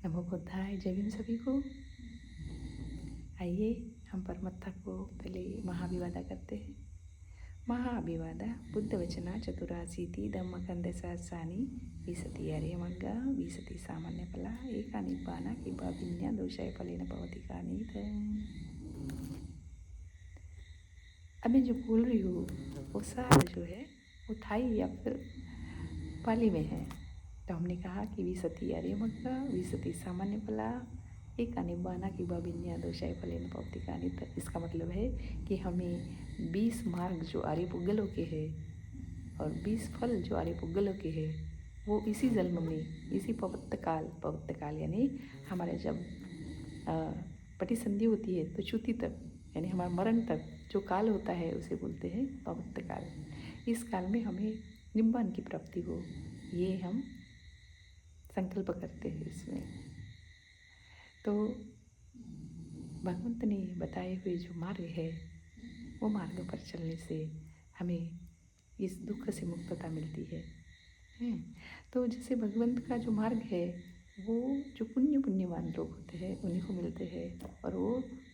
नमो बुद्धाय, जय भीम सभी को। आइए हम परमात्मा को पहले महाअभिवादन करते हैं। महाअभिवादन बुद्ध वचना चतुराशीति धम्मकंद सहस्राणि विशति आर्यमग्गा विशति सामान्य फला एका निब्बाना कि भाविन्या दोषाय फलेन भवति कानित। अब मैं जो बोल रही हूँ वो सारा जो है वो थाई या फिर पाली में है। तो हमने कहा कि विशति आर्यमग्गा विशति सामान्य फला एक अनिबाना की बाबिन्या दोषाय फलेन भवति कानित। इसका मतलब है कि हमें 20 मार्ग जो आर्य पुग्गलों के हैं और 20 फल जो आर्य पुग्गलों के हैं वो इसी जन्म में, इसी पवित्र काल यानी हमारे जब पटिसंधि होती है तो च्युति तक यानी हमारा मरण तक जो काल होता है उसे बोलते हैं पवित्र काल। इस काल में हमें निब्बान की प्राप्ति हो, ये हम संकल्प करते हैं इसमें। तो भगवंत ने बताए हुए जो मार्ग है वो मार्ग पर चलने से हमें इस दुख से मुक्तता मिलती है। तो जैसे भगवंत का जो मार्ग है वो जो पुण्यवान लोग होते हैं उन्हीं को मिलते हैं और वो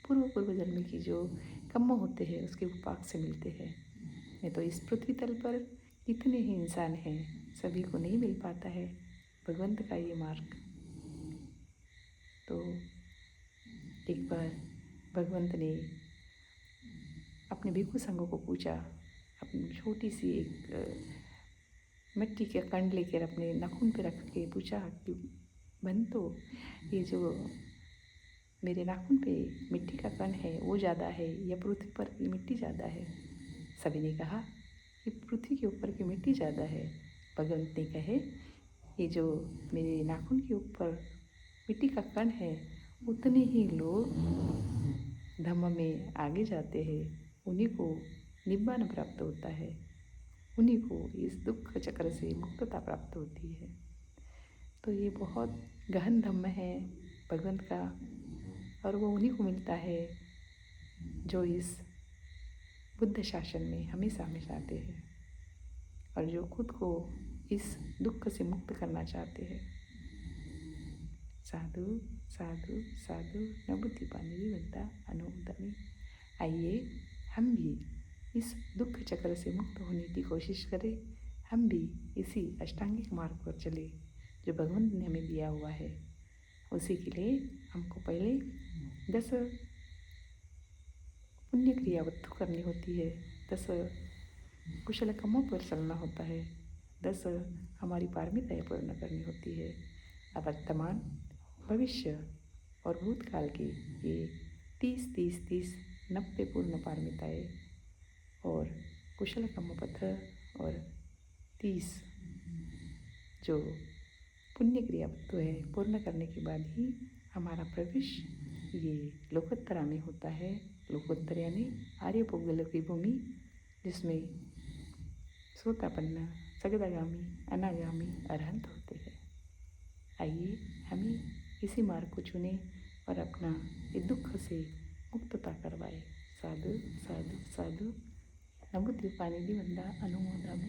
पूर्व जन्म की जो कर्म होते हैं उसके उपाक से मिलते हैं। नहीं तो इस पृथ्वी तल पर कितने ही इंसान हैं, सभी को नहीं मिल पाता है भगवंत का ये मार्ग। तो एक बार भगवंत ने अपने भिक्षु संघों को पूछा, अपनी छोटी सी एक मिट्टी के कण लेकर अपने नाखून पे रख के पूछा कि बंतो, ये जो मेरे नाखून पे मिट्टी का कण है वो ज़्यादा है या पृथ्वी पर की मिट्टी ज़्यादा है? सभी ने कहा कि पृथ्वी के ऊपर की मिट्टी ज़्यादा है। भगवंत ने कहे ये जो मेरे नाखून के ऊपर मिट्टी का कण है उतने ही लोग धम्म में आगे जाते हैं, उन्हीं को निब्बान प्राप्त होता है, उन्हीं को इस दुख चक्र से मुक्तता प्राप्त होती है। तो ये बहुत गहन धम्म है भगवंत का और वो उन्हीं को मिलता है जो इस बुद्ध शासन में हमेशा आते हैं और जो खुद को इस दुख से मुक्त करना चाहते हैं। साधु साधु साधु न बुद्धि पानी बनता अनुमोदनी। आइए हम भी इस दुख चक्र से मुक्त होने की कोशिश करें, हम भी इसी अष्टांगिक मार्ग पर चले जो भगवंत ने हमें दिया हुआ है। उसी के लिए हमको पहले 10 पुण्य क्रियावत्तु करनी होती है, 10 कुशल कर्मों पर चलना होता है, 10 हमारी पारमिताएं पूर्ण करनी होती है। वर्तमान, भविष्य और भूतकाल की ये 30 90 पूर्ण पारमिताएं और कुशल कर्मपत्र और 30 जो पुण्य क्रियावत्तु है पूर्ण करने के बाद ही हमारा प्रवेश ये लोकोत्तरा में होता है। लोकोत्तर यानी आर्य पुग्गलों की भूमि, जिसमें सोतापन्न, सगदागामी, अनागामी, अरहंत होते हैं। आइए हमें इसी मार्ग को चुने और अपना ये दुख से मुक्तता करवाए। साधु साधु साधु नमो द्वीपानिधि वंदा अनुमोदामि।